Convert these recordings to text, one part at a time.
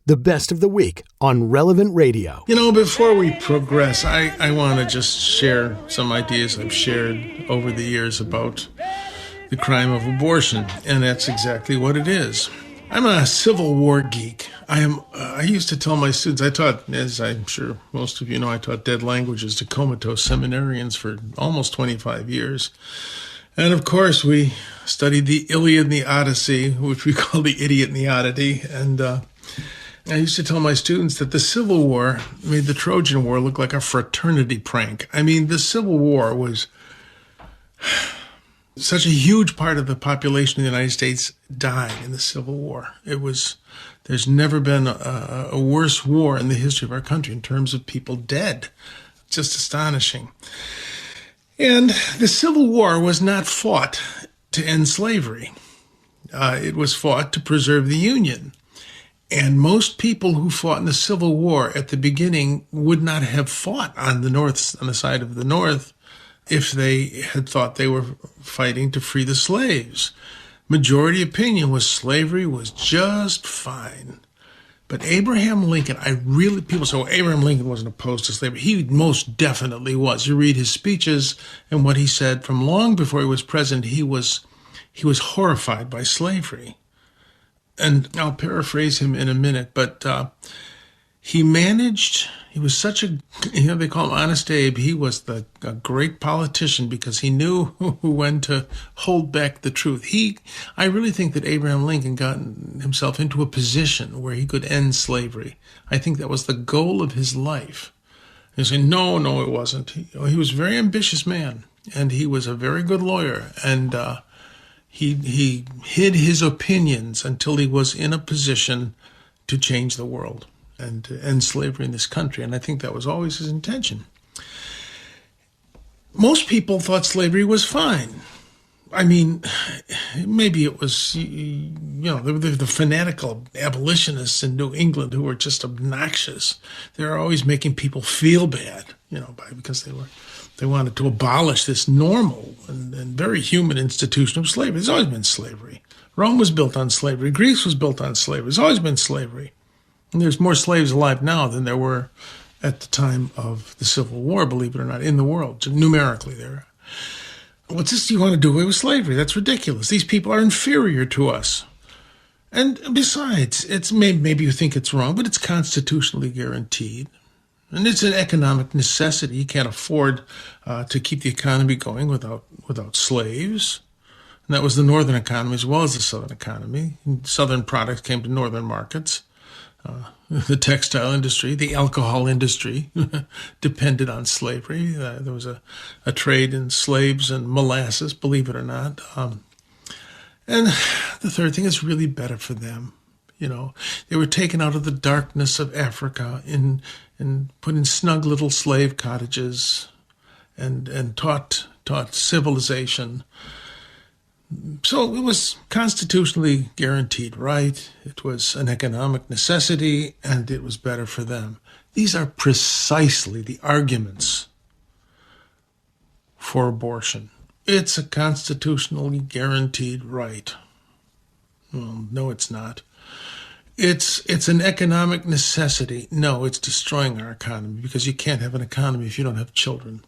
the best of the week on Relevant Radio. You know, before we progress, I want to just share some ideas I've shared over the years about the crime of abortion, and that's exactly what it is. I'm a Civil War geek. I used to tell my students, I taught, as I'm sure most of you know, I taught dead languages to comatose seminarians for almost 25 years. And of course, we studied the Iliad and the Odyssey, which we call the Idiot and the Oddity. And I used to tell my students that the Civil War made the Trojan War look like a fraternity prank. I mean, the Civil War was such a huge part of the population of the United States died in the Civil War. There's never been a worse war in the history of our country in terms of people dead. Just astonishing. And the Civil War was not fought to end slavery. It was fought to preserve the Union. And most people who fought in the Civil War at the beginning would not have fought on the side of the North if they had thought they were fighting to free the slaves. Majority opinion was slavery was just fine. But Abraham Lincoln, people say, well, Abraham Lincoln wasn't opposed to slavery. He most definitely was. You read his speeches and what he said from long before he was president, he was horrified by slavery. And I'll paraphrase him in a minute, but he was such a, they call him Honest Abe. He was a great politician because he knew when to hold back the truth. I really think that Abraham Lincoln got himself into a position where he could end slavery. I think that was the goal of his life. They say, no, it wasn't. He was a very ambitious man, and he was a very good lawyer, and he hid his opinions until he was in a position to change the world and to end slavery in this country. And I think that was always his intention. Most people thought slavery was fine. I mean, maybe it was, the fanatical abolitionists in New England who were just obnoxious. They were always making people feel bad, because they wanted to abolish this normal and very human institution of slavery. There's always been slavery. Rome was built on slavery. Greece was built on slavery. There's always been slavery. And there's more slaves alive now than there were at the time of the Civil War, believe it or not, in the world. Numerically there. What's this you want to do away with slavery? That's ridiculous. These people are inferior to us. And besides, it's maybe you think it's wrong, but it's constitutionally guaranteed. And it's an economic necessity. You can't afford to keep the economy going without slaves. And that was the northern economy as well as the southern economy. Southern products came to northern markets. The textile industry, the alcohol industry depended on slavery. There was a trade in slaves and molasses, believe it or not. And the third thing is really better for them. They were taken out of the darkness of Africa and put in snug little slave cottages and taught civilization. So it was constitutionally guaranteed right. It was an economic necessity, and it was better for them. These are precisely the arguments for abortion. It's a constitutionally guaranteed right. Well, no, it's not. It's an economic necessity. No, it's destroying our economy because you can't have an economy if you don't have children.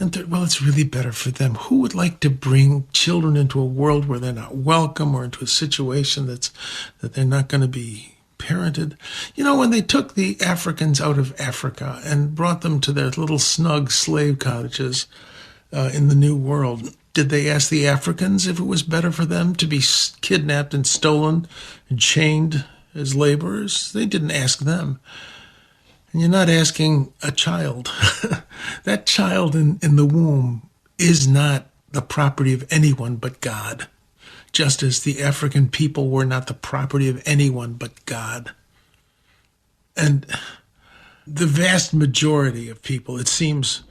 And it's really better for them. Who would like to bring children into a world where they're not welcome or into a situation that they're not going to be parented? When they took the Africans out of Africa and brought them to their little snug slave cottages in the New World, did they ask the Africans if it was better for them to be kidnapped and stolen and chained as laborers? They didn't ask them. And you're not asking a child. That child in the womb is not the property of anyone but God, just as the African people were not the property of anyone but God. And the vast majority of people, it seems,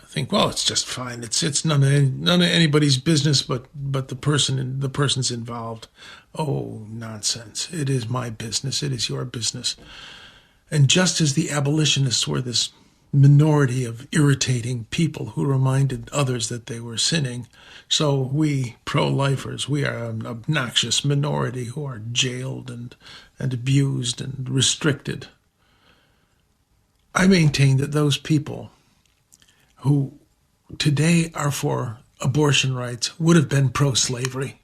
think, well, it's just fine. It's none of anybody's business but the person's involved. Oh, nonsense. It is my business. It is your business. And just as the abolitionists were this minority of irritating people who reminded others that they were sinning. So we pro-lifers, we are an obnoxious minority who are jailed and abused and restricted. I maintain that those people who today are for abortion rights would have been pro-slavery.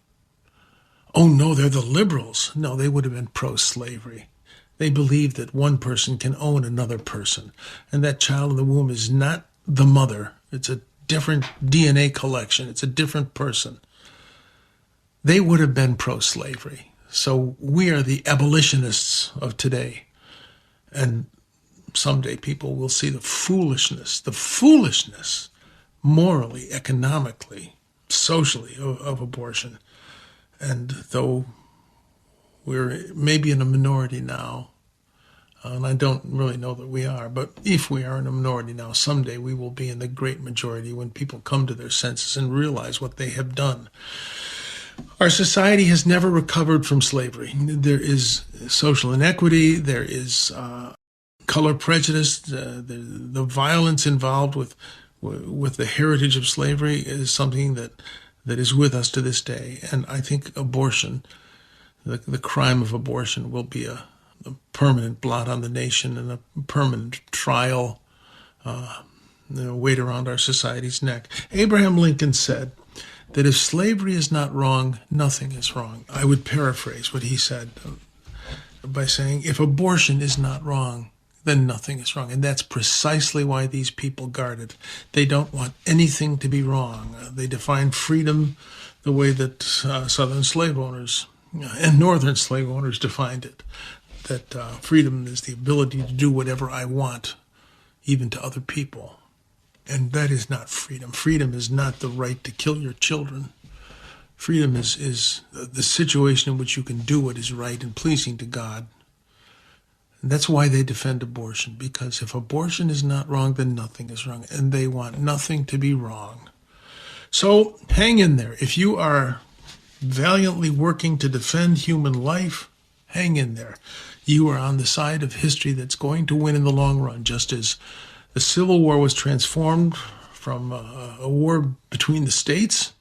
Oh no, they're the liberals. No, they would have been pro-slavery. They believe that one person can own another person, and that child in the womb is not the mother. It's a different DNA collection. It's a different person. They would have been pro-slavery. So we are the abolitionists of today. And someday people will see the foolishness, morally, economically, socially, of abortion. And though we're maybe in a minority now, and I don't really know that we are, but if we are in a minority now, someday we will be in the great majority when people come to their senses and realize what they have done. Our society has never recovered from slavery. There is social inequity, there is color prejudice, the violence involved with the heritage of slavery is something that is with us to this day. And I think abortion, the crime of abortion, will be a permanent blot on the nation and a permanent trial weight around our society's neck. Abraham Lincoln said that if slavery is not wrong, nothing is wrong. I would paraphrase what he said by saying, if abortion is not wrong, then nothing is wrong. And that's precisely why these people guard it. They don't want anything to be wrong. They define freedom the way that Southern slave owners and Northern slave owners defined it, that freedom is the ability to do whatever I want, even to other people. And that is not freedom. Freedom is not the right to kill your children. Freedom is the situation in which you can do what is right and pleasing to God. And that's why they defend abortion, because if abortion is not wrong, then nothing is wrong, and they want nothing to be wrong. So hang in there. If you are valiantly working to defend human life, hang in there. You are on the side of history that's going to win in the long run, just as the Civil War was transformed from a war between the states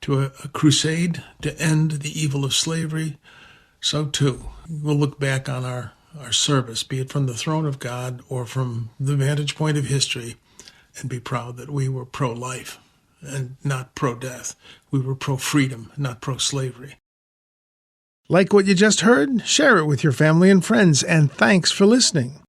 to a crusade to end the evil of slavery. So too, we'll look back on our service, be it from the throne of God or from the vantage point of history, and be proud that we were pro-life and not pro-death. We were pro-freedom, not pro-slavery. Like what you just heard? Share it with your family and friends, and thanks for listening.